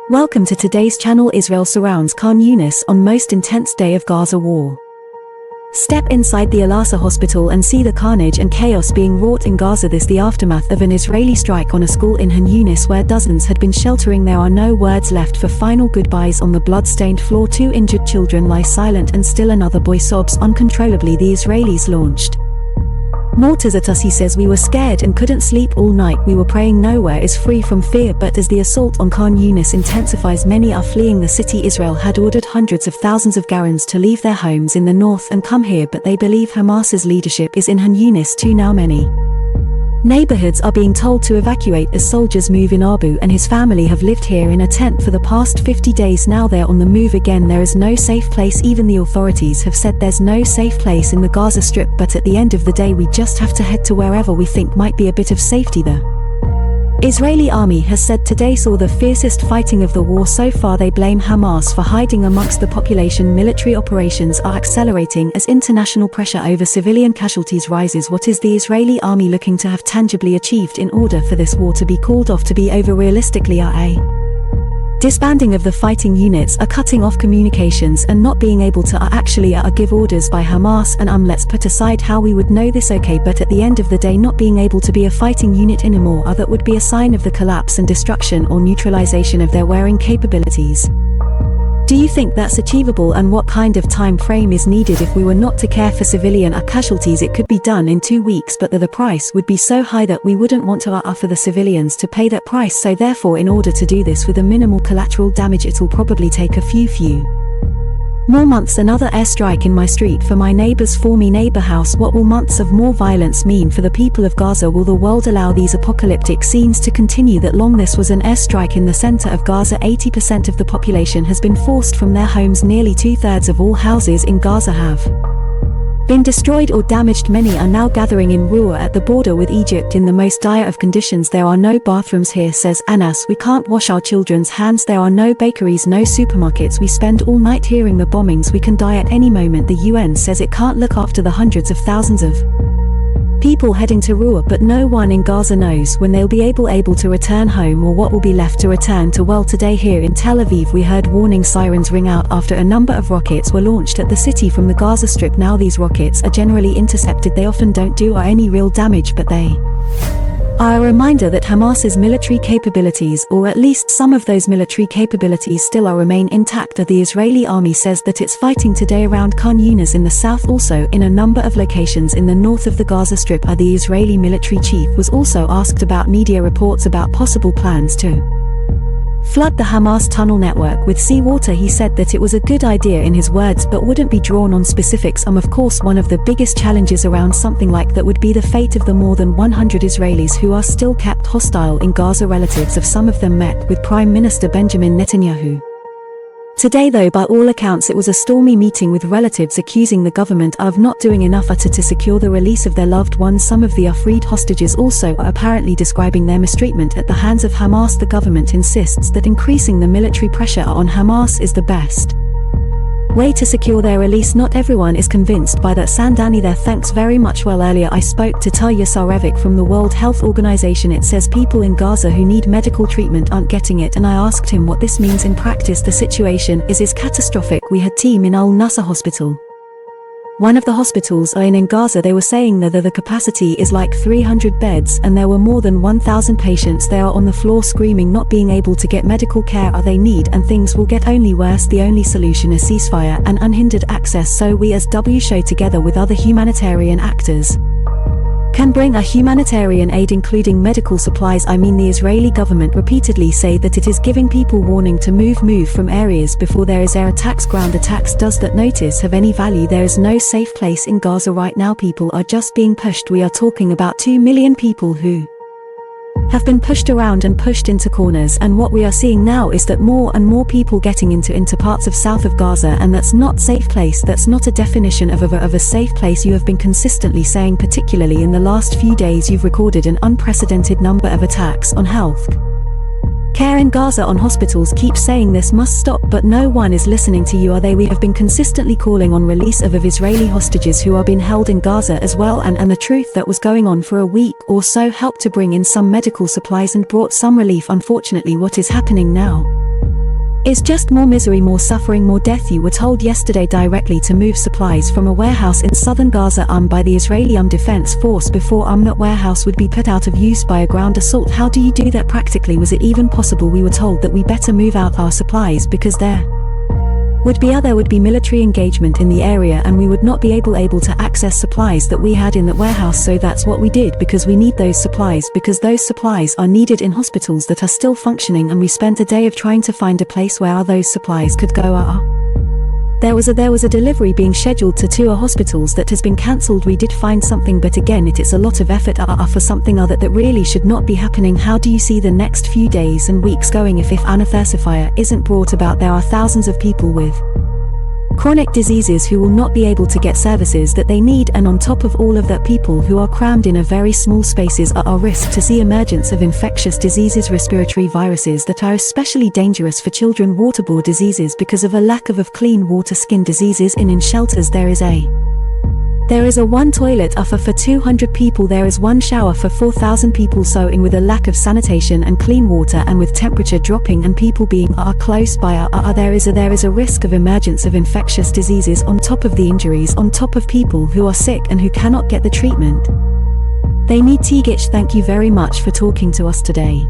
Welcome to today's channel. Israel surrounds Khan Younis on most intense day of Gaza war. Step inside the Al-Aqsa hospital and see the carnage and chaos being wrought in Gaza. This the aftermath of an Israeli strike on a school in Khan Younis where dozens had been sheltering. There are no words left for final goodbyes on the blood-stained floor. Two injured children lie silent and still another boy sobs uncontrollably. The Israelis launched mortars at us. He says, we were scared and couldn't sleep all night. We were praying. Nowhere is free from fear. But as the assault on Khan Younis intensifies, many are fleeing the city. Israel had ordered hundreds of thousands of Gazans to leave their homes in the north and come here, but they believe Hamas's leadership is in Khan Younis too now. Many neighborhoods are being told to evacuate as soldiers move in. Abu and his family have lived here in a tent for the past 50 days. Now they're on the move again. There is no safe place. Even the authorities have said there's no safe place in the Gaza Strip, but at the end of the day we just have to head to wherever we think might be a bit of safety. The Israeli army has said today saw the fiercest fighting of the war so far. They blame Hamas for hiding amongst the population. Military operations are accelerating as international pressure over civilian casualties rises. What is the Israeli army looking to have tangibly achieved in order for this war to be called off to be over? Realistically, disbanding of the fighting units, cutting off communications and not being able to actually give orders by Hamas. And let's put aside how we would know this, okay, but at the end of the day not being able to be a fighting unit anymore, that would be a sign of the collapse and destruction or neutralization of their wearing capabilities. Do you think that's achievable, and what kind of time frame is needed? If we were not to care for civilian casualties, it could be done in 2 weeks, but the price would be so high that we wouldn't want to for the civilians to pay that price. So therefore, in order to do this with a minimal collateral damage, it'll probably take a few more months. Another airstrike in my street for my neighbors, for me neighbor house. What will months of more violence mean for the people of Gaza? Will the world allow these apocalyptic scenes to continue that long? This was an airstrike in the center of Gaza. 80% of the population has been forced from their homes. Nearly 2/3 of all houses in Gaza have been destroyed or damaged. Many are now gathering in Rua at the border with Egypt in the most dire of conditions. There are no bathrooms here, says Anas. We can't wash our children's hands. There are no bakeries, no supermarkets. We spend all night hearing the bombings. We can die at any moment. The UN says it can't look after the hundreds of thousands of people heading to Rua, but no one in Gaza knows when they'll be able to return home or what will be left to return to. Well, today here in Tel Aviv we heard warning sirens ring out after a number of rockets were launched at the city from the Gaza Strip. Now these rockets are generally intercepted. They often don't do any real damage, but they are a reminder that Hamas's military capabilities, or at least some of those military capabilities, still remain intact. The Israeli army says that it's fighting today around Khan Younis in the south, also in a number of locations in the north of the Gaza Strip. The Israeli military chief was also asked about media reports about possible plans to flood the Hamas tunnel network with seawater. He said that it was a good idea in his words, but wouldn't be drawn on specifics. Of course, one of the biggest challenges around something like that would be the fate of the more than 100 Israelis who are still kept hostile in Gaza. Relatives of some of them met with Prime Minister Benjamin Netanyahu today, though by all accounts it was a stormy meeting with relatives accusing the government of not doing enough to secure the release of their loved ones. Some of the freed hostages also are apparently describing their mistreatment at the hands of Hamas. The government insists that increasing the military pressure on Hamas is the best way to secure their release. Not everyone is convinced by that. Sandani there, thanks very much. Well, earlier I spoke to Talya Sarevic from the World Health Organization. It says people in Gaza who need medical treatment aren't getting it, and I asked him what this means in practice. The situation is catastrophic. We had team in Al-Nusra hospital, one of the hospitals in Gaza. They were saying that the capacity is like 300 beds and there were more than 1,000 patients. They are on the floor screaming, not being able to get medical care they need, and things will get only worse. The only solution is ceasefire and unhindered access. So we as W show together with other humanitarian actors can bring a humanitarian aid, including medical supplies. The Israeli government repeatedly say that it is giving people warning to move from areas before there is air attacks, ground attacks. Does that notice have any value? There is no safe place in Gaza right now. People are just being pushed. We are talking about 2 million people who have been pushed around and pushed into corners, and what we are seeing now is that more and more people getting into parts of south of Gaza, and that's not safe place. That's not a definition of a safe place. You have been consistently saying, particularly in the last few days, you've recorded an unprecedented number of attacks on health care in Gaza, on hospitals. Keep saying this must stop, but no one is listening to you, are they? We have been consistently calling on release of Israeli hostages who are being held in Gaza as well, and the truth that was going on for a week or so helped to bring in some medical supplies and brought some relief. Unfortunately, what is happening now It's just more misery, more suffering, more death. You were told yesterday directly to move supplies from a warehouse in southern Gaza by the Israeli Defense Force before that warehouse would be put out of use by a ground assault. How do you do that practically? Was it even possible? We were told that we better move out our supplies because there would be military engagement in the area and we would not be able to access supplies that we had in that warehouse. So that's what we did, because we need those supplies, because those supplies are needed in hospitals that are still functioning, and we spent a day of trying to find a place where those supplies could go. There was a delivery being scheduled to 2 hospitals that has been cancelled. We did find something, but again it's a lot of effort for something that really should not be happening. How do you see the next few days and weeks going if an ceasefire isn't brought about? There are thousands of people with chronic diseases who will not be able to get services that they need, and on top of all of that, people who are crammed in a very small spaces are risk to see emergence of infectious diseases, respiratory viruses that are especially dangerous for children, waterborne diseases because of a lack of clean water, skin diseases. In shelters there is a one toilet for 200 people, there is one shower for 4,000 people. So with a lack of sanitation and clean water, and with temperature dropping and people being close by, there is a risk of emergence of infectious diseases on top of the injuries, on top of people who are sick and who cannot get the treatment they need. Tigich, thank you very much for talking to us today.